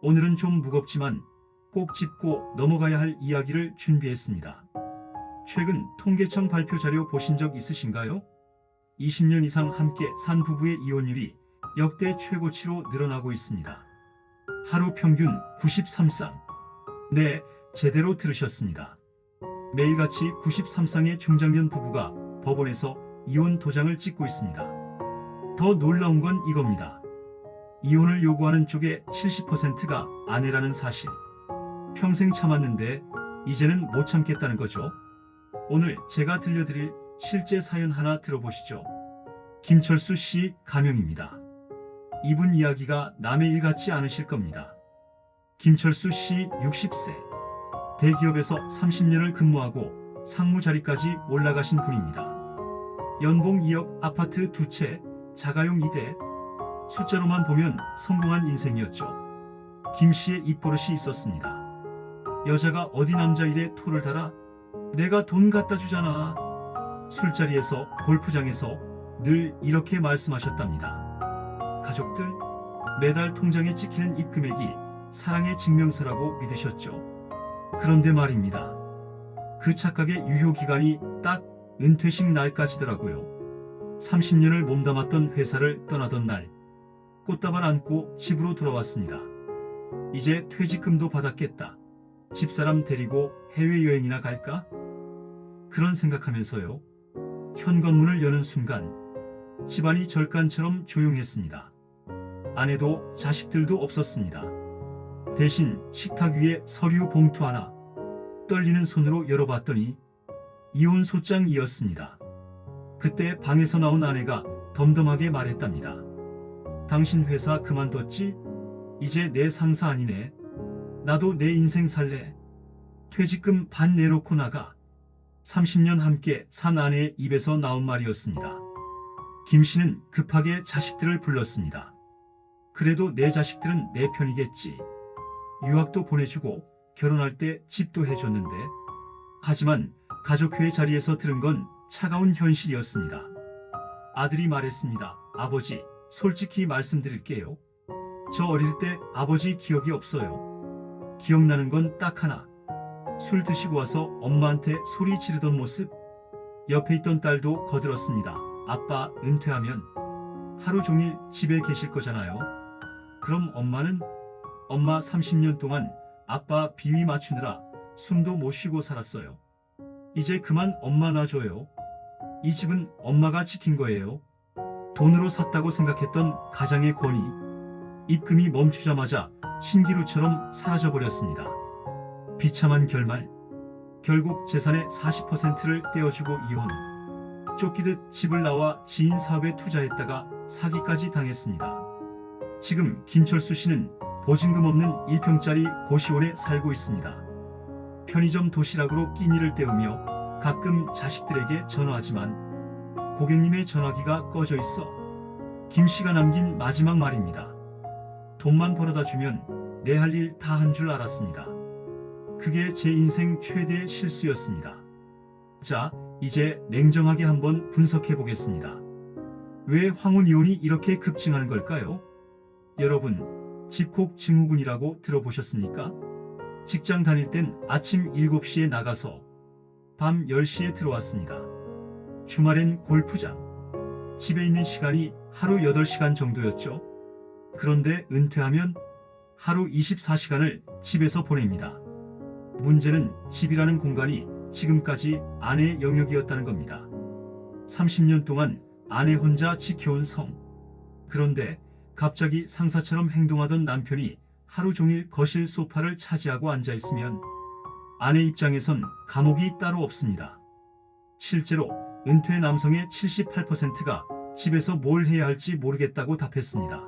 오늘은 좀 무겁지만 꼭 짚고 넘어가야 할 이야기를 준비했습니다. 최근 통계청 발표 자료 보신 적 있으신가요? 20년 이상 함께 산 부부의 이혼율이 역대 최고치로 늘어나고 있습니다. 하루 평균 93쌍. 네, 제대로 들으셨습니다. 매일같이 93쌍의 중장년 부부가 법원에서 이혼 도장을 찍고 있습니다. 더 놀라운 건 이겁니다. 이혼을 요구하는 쪽의 70%가 아내라는 사실. 평생 참았는데 이제는 못 참겠다는 거죠. 오늘 제가 들려드릴 실제 사연 하나 들어보시죠. 김철수 씨 가명입니다. 이분 이야기가 남의 일 같지 않으실 겁니다. 김철수 씨 60세. 대기업에서 30년을 근무하고 상무 자리까지 올라가신 분입니다. 연봉 2억, 아파트 2채, 자가용 2대. 숫자로만 보면 성공한 인생이었죠. 김 씨의 입버릇이 있었습니다. 여자가 어디 남자 일에 토를 달아? 내가 돈 갖다 주잖아. 술자리에서, 골프장에서 늘 이렇게 말씀하셨답니다. 가족들, 매달 통장에 찍히는 입금액이 사랑의 증명서라고 믿으셨죠. 그런데 말입니다. 그 착각의 유효기간이 딱 은퇴식 날까지더라고요. 30년을 몸담았던 회사를 떠나던 날, 꽃다발 안고 집으로 돌아왔습니다. 이제 퇴직금도 받았겠다. 집사람 데리고 해외여행이나 갈까? 그런 생각하면서요. 현관문을 여는 순간 집안이 절간처럼 조용했습니다. 아내도 자식들도 없었습니다. 대신 식탁 위에 서류 봉투 하나, 떨리는 손으로 열어봤더니 이혼 소장이었습니다. 그때 방에서 나온 아내가 덤덤하게 말했답니다. 당신 회사 그만뒀지? 이제 내 상사 아니네. 나도 내 인생 살래. 퇴직금 반 내놓고 나가. 30년 함께 산 아내의 입에서 나온 말이었습니다. 김 씨는 급하게 자식들을 불렀습니다. 그래도 내 자식들은 내 편이겠지. 유학도 보내주고 결혼할 때 집도 해줬는데. 하지만 가족회의 자리에서 들은 건 차가운 현실이었습니다. 아들이 말했습니다. 아버지, 솔직히 말씀드릴게요. 저 어릴 때 아버지 기억이 없어요. 기억나는 건 딱 하나. 술 드시고 와서 엄마한테 소리 지르던 모습. 옆에 있던 딸도 거들었습니다. 아빠 은퇴하면 하루 종일 집에 계실 거잖아요. 그럼 엄마는? 엄마 30년 동안 아빠 비위 맞추느라 숨도 못 쉬고 살았어요. 이제 그만 엄마 놔줘요. 이 집은 엄마가 지킨 거예요. 돈으로 샀다고 생각했던 가장의 권위. 입금이 멈추자마자 신기루처럼 사라져버렸습니다. 비참한 결말. 결국 재산의 40%를 떼어주고 이혼. 쫓기듯 집을 나와 지인 사업에 투자했다가 사기까지 당했습니다. 지금 김철수 씨는 보증금 없는 1평짜리 고시원에 살고 있습니다. 편의점 도시락으로 끼니를 때우며 가끔 자식들에게 전화하지만 고객님의 전화기가 꺼져 있어. 김 씨가 남긴 마지막 말입니다. 돈만 벌어다 주면 내 할 일 다 한 줄 알았습니다. 그게 제 인생 최대의 실수였습니다. 자, 이제 냉정하게 한번 분석해 보겠습니다. 왜 황혼 이혼이 이렇게 급증하는 걸까요? 여러분, 집콕 증후군이라고 들어보셨습니까? 직장 다닐 땐 아침 7시에 나가서 밤 10시에 들어왔습니다. 주말엔 골프장. 집에 있는 시간이 하루 8시간 정도였죠. 그런데 은퇴하면 하루 24시간을 집에서 보냅니다. 문제는 집이라는 공간이 지금까지 아내의 영역이었다는 겁니다. 30년 동안 아내 혼자 지켜온 성. 그런데 갑자기 상사처럼 행동하던 남편이 하루 종일 거실 소파를 차지하고 앉아있으면 아내 입장에선 감옥이 따로 없습니다. 실제로 은퇴 남성의 78%가 집에서 뭘 해야 할지 모르겠다고 답했습니다.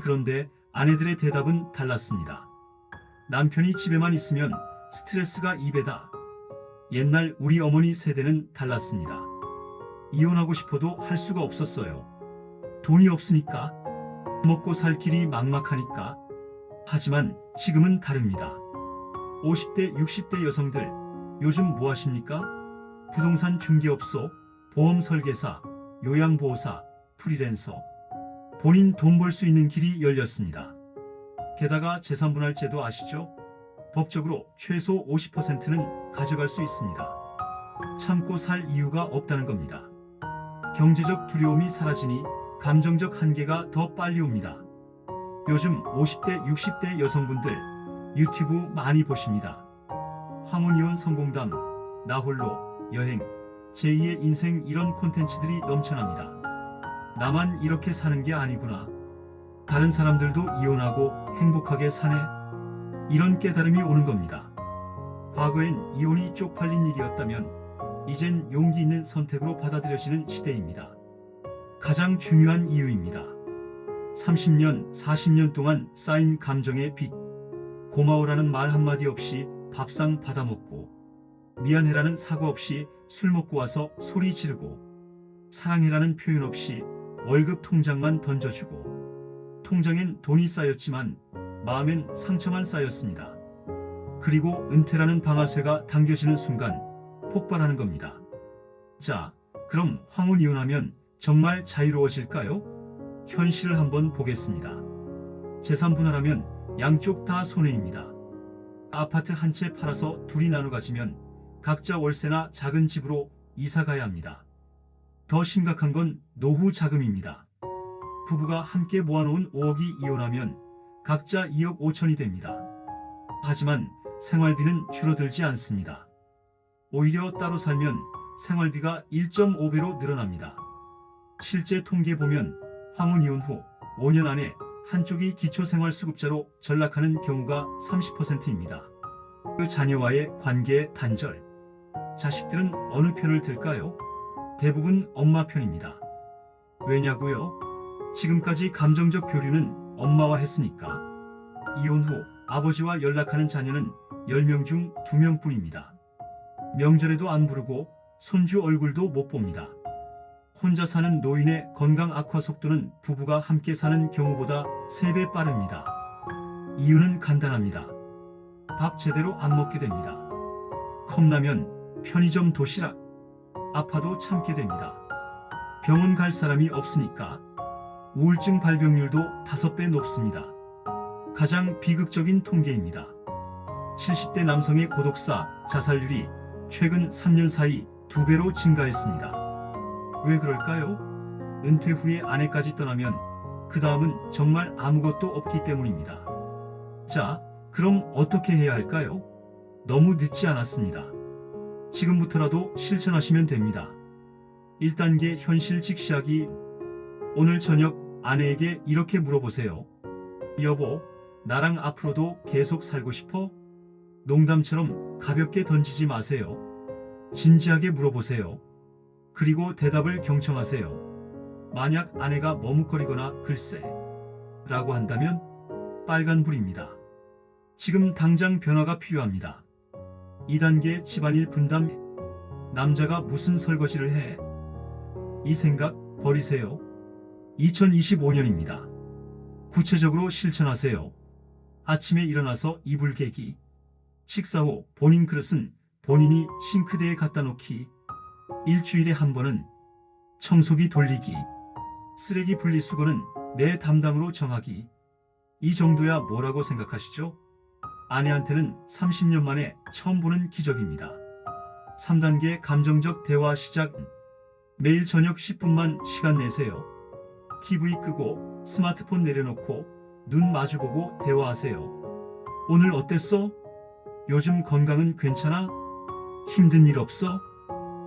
그런데 아내들의 대답은 달랐습니다. 남편이 집에만 있으면 스트레스가 2배다. 옛날 우리 어머니 세대는 달랐습니다. 이혼하고 싶어도 할 수가 없었어요. 돈이 없으니까. 먹고 살 길이 막막하니까. 하지만 지금은 다릅니다. 50대, 60대 여성들, 요즘 뭐 하십니까? 부동산 중개업소, 보험 설계사, 요양보호사, 프리랜서. 본인 돈 벌 수 있는 길이 열렸습니다. 게다가 재산분할제도 아시죠? 법적으로 최소 50%는 가져갈 수 있습니다. 참고 살 이유가 없다는 겁니다. 경제적 두려움이 사라지니 감정적 한계가 더 빨리 옵니다. 요즘 50대, 60대 여성분들 유튜브 많이 보십니다. 황혼이혼 성공담, 나홀로, 여행, 제2의 인생 이런 콘텐츠들이 넘쳐납니다. 나만 이렇게 사는 게 아니구나. 다른 사람들도 이혼하고 행복하게 사네. 이런 깨달음이 오는 겁니다. 과거엔 이혼이 쪽팔린 일이었다면 이젠 용기 있는 선택으로 받아들여지는 시대입니다. 가장 중요한 이유입니다. 30년, 40년 동안 쌓인 감정의 빚. 고마워라는 말 한마디 없이 밥상 받아먹고, 미안해라는 사과 없이 술 먹고 와서 소리 지르고, 사랑해라는 표현 없이 월급 통장만 던져주고, 통장엔 돈이 쌓였지만 마음엔 상처만 쌓였습니다. 그리고 은퇴라는 방아쇠가 당겨지는 순간 폭발하는 겁니다. 자, 그럼 황혼이혼하면 정말 자유로워질까요? 현실을 한번 보겠습니다. 재산 분할하면 양쪽 다 손해입니다. 아파트 한 채 팔아서 둘이 나눠 가지면 각자 월세나 작은 집으로 이사 가야 합니다. 더 심각한 건 노후 자금입니다. 부부가 함께 모아놓은 5억이 이혼하면 각자 2억 5천이 됩니다. 하지만 생활비는 줄어들지 않습니다. 오히려 따로 살면 생활비가 1.5배로 늘어납니다. 실제 통계 보면 황혼이혼 후 5년 안에 한쪽이 기초생활수급자로 전락하는 경우가 30%입니다. 그 자녀와의 관계 단절. 자식들은 어느 편을 들까요? 대부분 엄마 편입니다. 왜냐고요? 지금까지 감정적 교류는 엄마와 했으니까. 이혼 후 아버지와 연락하는 자녀는 10명 중 2명뿐입니다. 명절에도 안 부르고 손주 얼굴도 못 봅니다. 혼자 사는 노인의 건강 악화 속도는 부부가 함께 사는 경우보다 3배 빠릅니다. 이유는 간단합니다. 밥 제대로 안 먹게 됩니다. 컵라면, 편의점 도시락, 아파도 참게 됩니다. 병원 갈 사람이 없으니까. 우울증 발병률도 5배 높습니다. 가장 비극적인 통계입니다. 70대 남성의 고독사, 자살률이 최근 3년 사이 2배로 증가했습니다. 왜 그럴까요? 은퇴 후에 아내까지 떠나면 그 다음은 정말 아무것도 없기 때문입니다. 자, 그럼 어떻게 해야 할까요? 너무 늦지 않았습니다. 지금부터라도 실천하시면 됩니다. 1단계 현실 직시하기. 오늘 저녁 아내에게 이렇게 물어보세요. 여보, 나랑 앞으로도 계속 살고 싶어? 농담처럼 가볍게 던지지 마세요. 진지하게 물어보세요. 그리고 대답을 경청하세요. 만약 아내가 머뭇거리거나 글쎄 라고 한다면 빨간불입니다. 지금 당장 변화가 필요합니다. 2단계 집안일 분담. 남자가 무슨 설거지를 해? 이 생각 버리세요. 2025년입니다. 구체적으로 실천하세요. 아침에 일어나서 이불 개기. 식사 후 본인 그릇은 본인이 싱크대에 갖다 놓기. 일주일에 한 번은 청소기 돌리기. 쓰레기 분리수거는 내 담당으로 정하기. 이 정도야 뭐라고 생각하시죠? 아내한테는 30년 만에 처음 보는 기적입니다. 3단계 감정적 대화 시작. 매일 저녁 10분만 시간 내세요. TV 끄고 스마트폰 내려놓고 눈 마주보고 대화하세요. 오늘 어땠어? 요즘 건강은 괜찮아? 힘든 일 없어?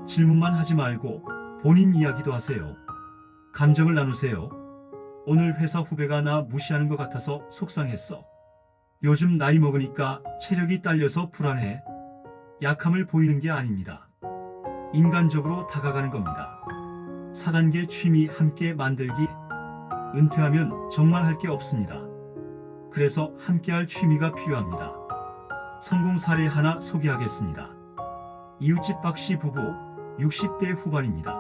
질문만 하지 말고 본인 이야기도 하세요. 감정을 나누세요. 오늘 회사 후배가 나 무시하는 것 같아서 속상했어. 요즘 나이 먹으니까 체력이 딸려서 불안해. 약함을 보이는 게 아닙니다. 인간적으로 다가가는 겁니다. 4단계 취미 함께 만들기. 은퇴하면 정말 할 게 없습니다. 그래서 함께할 취미가 필요합니다. 성공 사례 하나 소개하겠습니다. 이웃집 박씨 부부 60대 후반입니다.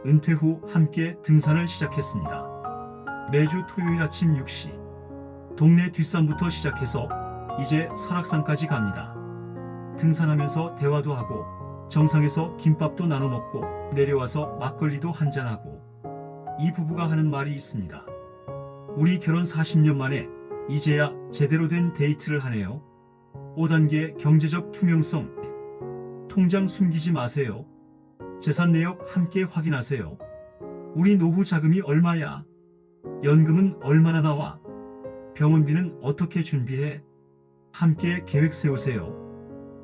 은퇴 후 함께 등산을 시작했습니다. 매주 토요일 아침 6시. 동네 뒷산부터 시작해서 이제 설악산까지 갑니다. 등산하면서 대화도 하고 정상에서 김밥도 나눠 먹고 내려와서 막걸리도 한잔하고. 이 부부가 하는 말이 있습니다. 우리 결혼 40년 만에 이제야 제대로 된 데이트를 하네요. 5단계 경제적 투명성. 통장 숨기지 마세요. 재산 내역 함께 확인하세요. 우리 노후 자금이 얼마야? 연금은 얼마나 나와? 병원비는 어떻게 준비해? 함께 계획 세우세요.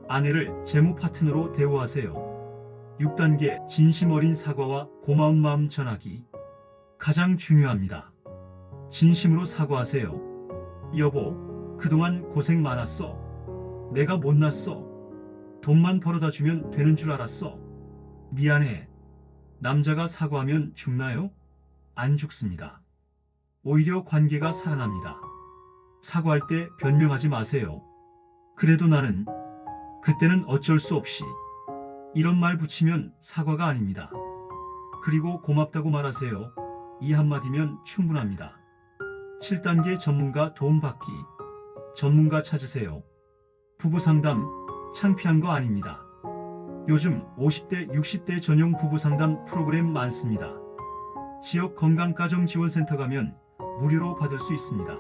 아내를 재무 파트너로 대우하세요. 6단계 진심 어린 사과와 고마운 마음 전하기. 가장 중요합니다. 진심으로 사과하세요. 여보, 그동안 고생 많았어. 내가 못났어. 돈만 벌어다 주면 되는 줄 알았어. 미안해. 남자가 사과하면 죽나요? 안 죽습니다. 오히려 관계가 살아납니다. 사과할 때 변명하지 마세요. 그래도 나는, 그때는 어쩔 수 없이. 이런 말 붙이면 사과가 아닙니다. 그리고 고맙다고 말하세요. 이 한마디면 충분합니다. 7단계 전문가 도움받기. 전문가 찾으세요. 부부상담, 창피한 거 아닙니다. 요즘 50대, 60대 전용 부부상담 프로그램 많습니다. 지역 건강가정지원센터 가면 무료로 받을 수 있습니다.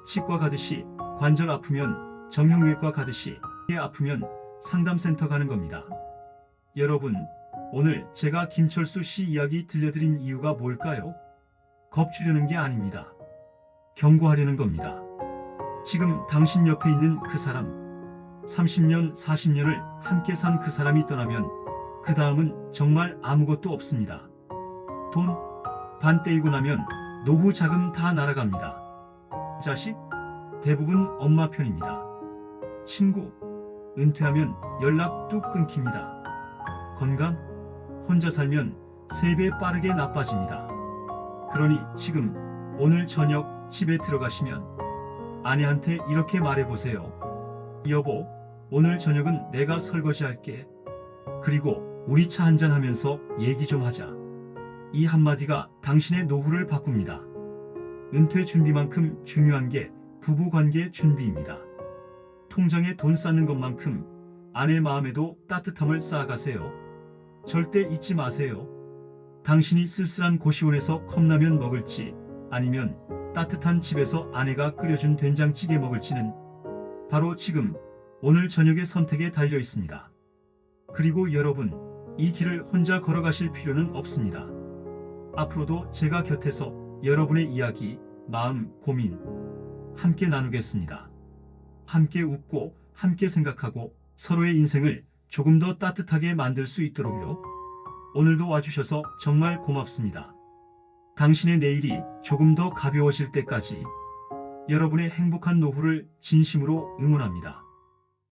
치과 가듯이 관절 아프면 정형외과 가듯이 폐 아프면 상담센터 가는 겁니다. 여러분, 오늘 제가 김철수 씨 이야기 들려드린 이유가 뭘까요? 겁주려는 게 아닙니다. 경고하려는 겁니다. 지금 당신 옆에 있는 그 사람, 30년, 40년을 함께 산 그 사람이 떠나면 그 다음은 정말 아무것도 없습니다. 돈, 반 떼이고 나면 노후 자금 다 날아갑니다. 자식, 대부분 엄마 편입니다. 친구, 은퇴하면 연락 뚝 끊깁니다. 건강, 혼자 살면 3배 빠르게 나빠집니다. 그러니 지금 오늘 저녁 집에 들어가시면 아내한테 이렇게 말해보세요. 여보, 오늘 저녁은 내가 설거지할게. 그리고 우리 차 한잔 하면서 얘기 좀 하자. 이 한마디가 당신의 노후를 바꿉니다. 은퇴 준비만큼 중요한 게 부부관계 준비입니다. 통장에 돈 쌓는 것만큼 아내 마음에도 따뜻함을 쌓아가세요. 절대 잊지 마세요. 당신이 쓸쓸한 고시원에서 컵라면 먹을지 아니면 따뜻한 집에서 아내가 끓여준 된장찌개 먹을지는 바로 지금 오늘 저녁의 선택에 달려 있습니다. 그리고 여러분, 이 길을 혼자 걸어가실 필요는 없습니다. 앞으로도 제가 곁에서 여러분의 이야기, 마음, 고민 함께 나누겠습니다. 함께 웃고 함께 생각하고 서로의 인생을 조금 더 따뜻하게 만들 수 있도록요. 오늘도 와주셔서 정말 고맙습니다. 당신의 내일이 조금 더 가벼워질 때까지 여러분의 행복한 노후를 진심으로 응원합니다.